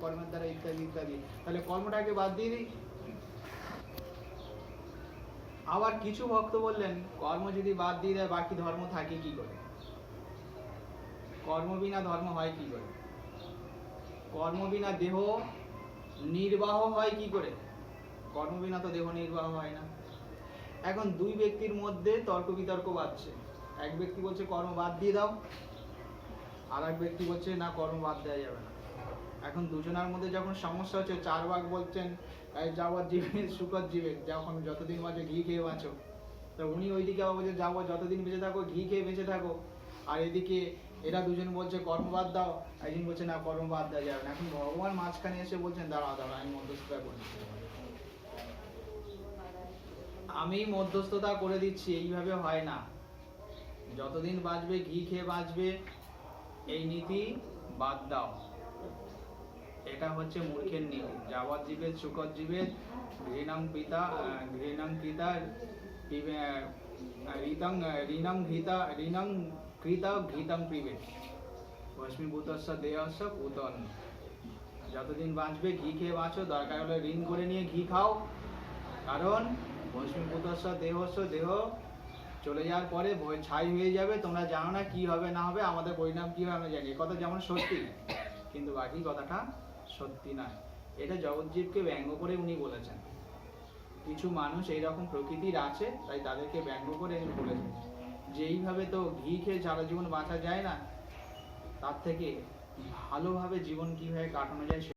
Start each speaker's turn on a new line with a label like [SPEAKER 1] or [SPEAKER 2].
[SPEAKER 1] কর্মের দ্বারা ইত্যাদি ইত্যাদি। তাহলে কর্মটাকে বাদ দিয়ে দিই। আবার কিছু ভক্ত বললেন কর্ম যদি বাদ দিয়ে দেয় বাকি ধর্ম থাকে কি করে? কর্ম বিনা ধর্ম হয় কি করে? কর্ম বিনা দেহ নির্বাহ হয় কি করে? কর্ম বিনা তো দেহ নির্বাহ হয় না। এখন দুই ব্যক্তির মধ্যে তর্ক বিতর্ক বাজছে। এক ব্যক্তি বলছে কর্ম বাদ দিয়ে দাও, আর এক ব্যক্তি বলছে না কর্ম বাদ দেওয়া যাবে না। এখন দুজনের মধ্যে যখন সমস্যা হচ্ছে, চার ভাগ বলছেন যাবৎ জীবে সুখত জীবে, যখন যতদিন বাঁচো ঘি খেয়ে বাঁচো, তো উনি ওইদিকে আবার বলছে যাবো যতদিন বেঁচে থাকো ঘি খেয়ে বেঁচে থাকো, আর এদিকে এরা দুজন বলছে কর্ম বাদ দাও, একজন বলছে না কর্ম বাদ দেওয়া যাবে না। এখন ভগবান মাঝখানে এসে বলছেন দাঁড়াও দাঁড়াও আমি মধ্যস্থতা করছি, আমি মধ্যস্থতা করে দিচ্ছি, এইভাবে হয় না। যতদিন বাঁচবে ঘি খেয়ে বাঁচবে, এই নীতি বাদ দাও। এটা হচ্ছে মূর্খের নীতি। যাবৎ জীবের সুখত জীবের ঘৃণাং পিতা ঘৃণাং পিতা ঋতং ঋণং ঘৃতা ঋণং কৃতা ঘৃতং পিবে ভস্মীভূতস্য দেহস্য পুতন। যতদিন বাঁচবে ঘি খেয়ে বাঁচো, দরকার হলে ঋণ করে নিয়ে ঘি খাও, কারণ ভস্মীভূতস্য দেহস্য, দেহ চলে যাওয়ার পরে ছাই হয়ে যাবে। তোমরা জানো না কি হবে না হবে, আমাদের পরিণাম কি হবে আমরা জানি। এ কথা যেমন সত্যি, কিন্তু বাকি কথাটা সত্যি নয়। এটা জগৎজীবকে ব্যঙ্গ করে উনি বলেছেন। কিছু মানুষ এইরকম প্রকৃতির আছে, তাই তাদেরকে ব্যঙ্গ করে উনি বলেছেন যে এইভাবে তো ঘি খেয়ে সারা জীবন বাঁচা যায় না, তার থেকে ভালোভাবে জীবন কিভাবে কাটানো যায়